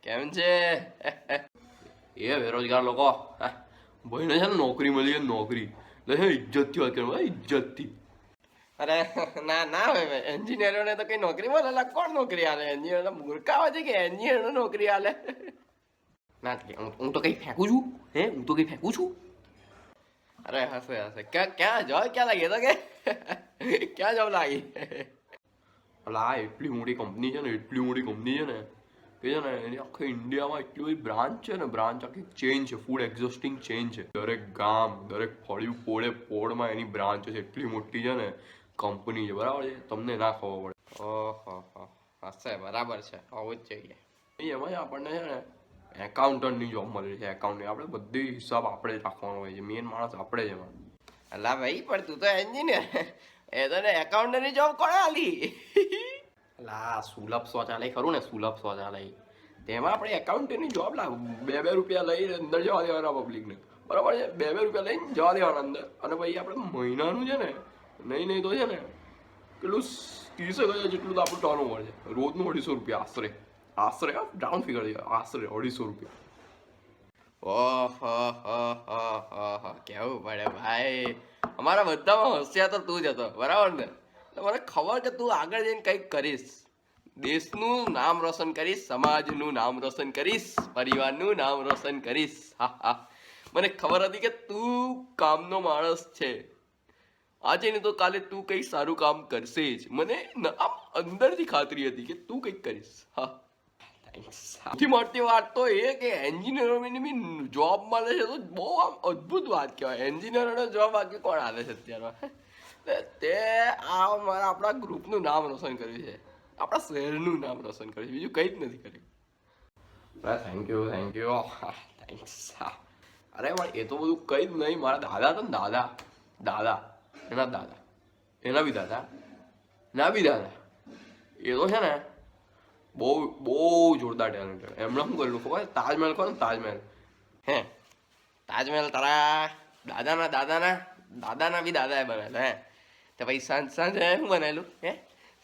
કેમ છે એ બેરોજગાર લોકો? ભાઈને છે ને નોકરી મળી છે, નોકરી એટલે ઇજ્જતથી વાત કરવું, ઇજ્જતથી. અરે ના ના ભાઈ, એન્જિનિયરોને તો કઈ નોકરી મળે? કોણ નોકરી આલે? એન્જિનિયર મૂર્ખાવા છે કે એન્જિનિયર નોકરી આલે? ના હું તો કઈ ફેંકું છું? હું તો કઈ ફેંકું છું? અરે હસે હસે ક્યાં જોબ ક્યાં લાગી તો કે ક્યાં જોબ લાગી? અલા એટલી મોટી કંપની છે ને, એટલી મોટી કંપની છે ને કે છે ને એની આખી ઇન્ડિયામાં એટલી બધી બ્રાન્ચ છે ને, બ્રાન્ચ આખી ચેન છે, ફૂડ એક્ઝોસ્ટિંગ ચેન છે. દરેક ગામ, દરેક ફળિયું, પોળમાં એની બ્રાન્ચ છે. એટલી મોટી છે ને કંપની છે, બરાબર છે? તમને ના ખબર પડે. ઓહો હશે, બરાબર છે, હોવું જ જોઈએ. એમાં આપણને છે ને એકાઉન્ટન્ટની જોબ મળી છે. એકાઉન્ટ આપણે બધી હિસાબ આપણે જ રાખવાનો હોય છે. મેન માણસ આપણે જ એમાં. અલા ભાઈ પણ તું તો એન્જિનિયર, એ તો ને એકાઉન્ટન્ટની જોબ કોણે આલી? અલા સુલભ શૌચાલય ખરું ને, સુલભ શૌચાલય, તેમાં આપણે એકાઉન્ટન્ટની જોબ લાવ. 2 રૂપિયા લઈને અંદર જવા દેવાના પબ્લિકને, બરાબર છે? 2 રૂપિયા લઈને જવા દેવાના અંદર. અને પછી આપણે મહિનાનું છે ને, નહીં તો છે ને પેલું 30,000 જેટલું તો આપણું ટર્ન ઓવર છે. રોજનું 250 રૂપિયા આશરે ડાઉન ફિગર છે, આશરે 250 રૂપિયા. ઓહો કેવું પડે ભાઈ. અમારા બધામાં હોશિયાર તો તું જ હતો, બરાબર ને? તો મને ખબર કે તું આગળ જઈને કંઈક કરીશ, દેશનું નામ રોશન કરીશ, સમાજનું નામ રોશન કરીશ, પરિવારનું નામ રોશન કરીશ. હા મને ખબર હતી કે તું કામનો માણસ છે. આજે નહીં તો કાલે તું કંઈક સારું કામ કરશે જ. મને આમ અંદરથી ખાતરી હતી કે તું કંઈક કરીશ. હા, સૌથી મોટી વાત તો એ કે એન્જિનિયરોની બી જોબ મળે છે, તો બહુ આમ અદ્ભુત વાત કહેવાય. એન્જિનિયરોને જોબ બાકી કોણ આવે છે અત્યારમાં? તે આપણા ગ્રુપનું નામ રોશન કર્યું છે, આપણા શહેરનું નામ રોશન કર્યું છે, બીજું કંઈ જ નથી કર્યું. Thank you thanks. અરે પણ એ તો બધું કંઈ જ નહીં. મારા દાદા હતા ને, દાદા એના બી દાદા એ તો છે ને બહુ જોરદાર ટેલેન્ટેડ. એમણે શું કરેલું ખબર? તાજમહેલ કહો ને, તાજમહેલ તારા દાદાના બી દાદાએ બનાવેલો. તો પછી સાંજે શું બનાવેલું?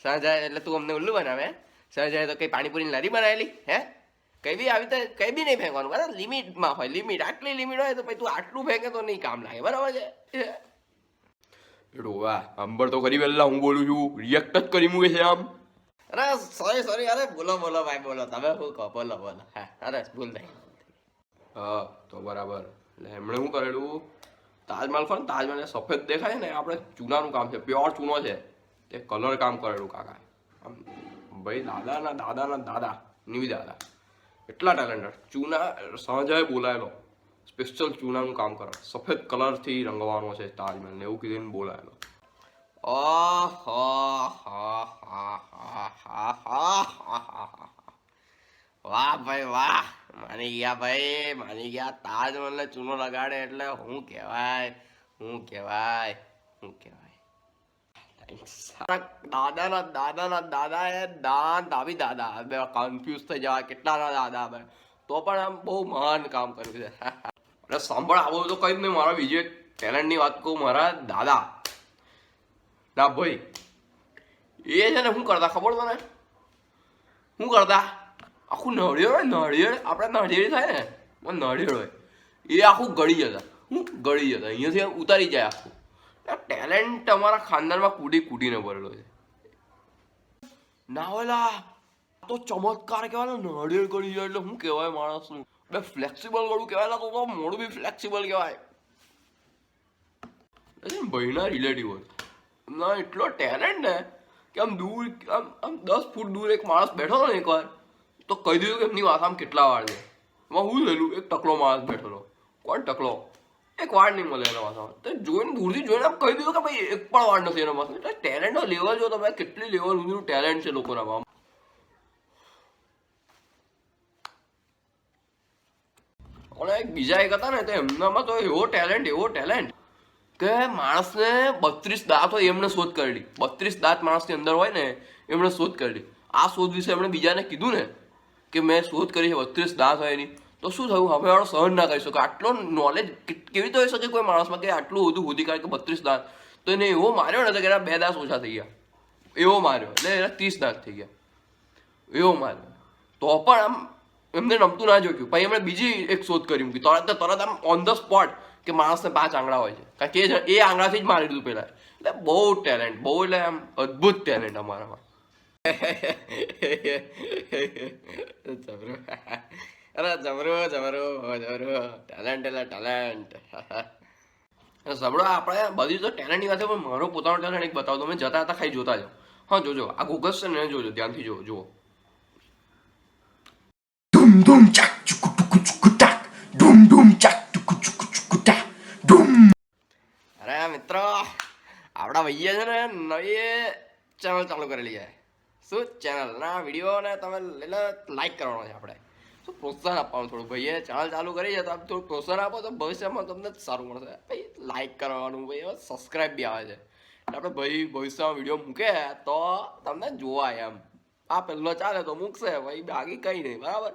સાંજે એટલે તું અમને ઉલ્લું બનાવે? સાંજે તો કઈ પાણીપુરીની લારી બનાવેલી? કઈ બી આવી રીતે કઈ બી નહીં ફેંકવાનું, બરાબર? લિમિટમાં હોય, આટલી લિમિટ હોય તો પછી તું આટલું ફેંકે તો નહીં કામ લાગે, બરાબર છે? અંબર તો કરી પહેલા હું બોલું છું, રિએક્ટ જ કરી મૂકે છે આમ. અરે સોરી અરે બોલો ભાઈ બોલો, તમે શું કહો? બોલો. હા અરે ભૂલ થઈ. તો બરાબર. એટલે એમણે શું કરેલું? તાજમહેલ ખરો ને, તાજમહેલ સફેદ દેખાય ને, આપણે ચૂનાનું કામ છે, પ્યોર ચૂનો છે, તે કલર કામ કરેલું કાકા. આમ ભાઈ દાદાના દાદા ની દાદા એટલા ટેલેન્ટેડ. ચૂના સહજાએ બોલાયેલો, સ્પેશિયલ ચૂનાનું કામ કરે, સફેદ કલરથી રંગવાનો છે તાજમહેલ ને એવું કીધું બોલાયેલો. વાહ ભાઈ વાહ, માની ગયા. તાજમહેલને ચૂનો લગાડે એટલે શું કહેવાય. દાદાના દાદા એ દાવી દાદા કન્ફ્યુઝ થઈ જવા કેટલાના દાદા ભાઈ, તો પણ આમ બહુ મહાન કામ કર્યું છે. અરે સાંભળ, આવું તો કઈ જ નહીં. મારા બીજી એક ટેલેન્ટની વાત કહું. મારા દાદા ના ભાઈ એ છે ને શું કરતા ખબર તને? શું કરતા? આખું નળિયેળ આપણે નળિયેળી થાય ને, નળિયેળ હોય એ આખું ગળી જતા. અહીંયાથી ઉતારી જાય આખું. ટેલેન્ટ અમારા ખાનદાનમાં કૂટીને ભરેલો છે. ના ઓલા તો ચમત્કાર કહેવાય. નળિયેળ ગળી જાય એટલે શું કહેવાય માણસનું? બે ફ્લેક્સિબલ ગળું કહેવાય, તો મોડું બી ફ્લેક્સિબલ કહેવાય. ભાઈના રિલેટિવ હોય ના, એટલો ટેલેન્ટ ને કે આમ દૂર આમ 10 ફૂટ દૂર એક માણસ બેઠો હતો ને એકવાર, તો કહી દીધું કે એમની વાત આમ કેટલા વાર છે. એમાં શું થયેલું? એક ટકલો માણસ બેઠેલો. કોણ ટકલો? એક વાર નહીં મળે એના માથામાં. તો દૂરથી જોઈને આમ કહી દીધું કે ભાઈ એક પણ વાર નથી એના માથામાં. એટલે ટેલેન્ટનો લેવલ જો તમે, કેટલી લેવલ સુધીનું ટેલેન્ટ છે લોકોના. અને બીજા એક હતા ને, તો એમનામાં તો એવો ટેલેન્ટ કે માણસને 32 દાંત હોય એમણે શોધ કરેલી. 32 દાંત માણસની અંદર હોય ને એમણે શોધ કરેલી. આ શોધ વિશે એમણે બીજાને કીધું ને કે મેં શોધ કરી છે 32 દાંત હોય એની, તો શું થયું? હવે વાળો સહન ના કરી શકે. આટલો નોલેજ કેવી રીતે હોઈ શકે કોઈ માણસમાં કે આટલું બધું શોધી કાઢે કે 32 દાંત? તો એને એવો માર્યો ને કે એના 2 દાંત ઓછા થઈ ગયા. એવો માર્યો એટલે એના 30 દાંત થઈ ગયા. એવો માર્યો. તો પણ આમ એમને નમતું ના જોયું. પછી એમણે બીજી એક શોધ કરી મૂકી, તરત આમ ઓન ધ સ્પોટ, કે માણસને 5 આંગળા હોય છે, કારણ કે એ આંગળાથી જ મારી દીધું પહેલા. એટલે બહુ ટેલેન્ટ, બહુ એટલે આમ અદ્ભુત ટેલેન્ટ અમારામાં. જબરું, અરે જબરું ટેલેન્ટ એટલે ટેલેન્ટ. જબરો. આપણે બધી તો ટેલેન્ટની વાત છે, પણ મારો પોતાનો ટેલેન્ટ એક બતાવો. તમે જતા હતા ખાલી જોતા જાઓ. હા જોજો, આ ગૂગલ્સ છે ને જોજો, ધ્યાનથી જુઓ. Dum dum chak chuku chuku chuku tak. Dum dum chak chuku chuku chuku tak. Dum. અરે મિત્રો, આપણા ભાઈએ છે ને નવી ચેનલ ચાલુ કરેલી છે. શું ચેનલ? ના વિડીયોને તમે લાઈક કરવાનો છે આપણે. શું પ્રોત્સાહન આપવાનું થોડું. ભાઈએ ચેનલ ચાલુ કરી છે તો આપ થોડું પ્રોત્સાહન આપો તો ભવિષ્યમાં તમને સારું મળશે. ભાઈ લાઈક કરવાનું, ભાઈ સબસ્ક્રાઈબ બી આવે છે. આપણે ભાઈ ભવિષ્યમાં વિડીયો મૂકે તો તમને જોવાય એમ. આ પહેલો ચાલે તો મૂકશે, ભાઈ બાકી કંઈ નહીં, બરાબર.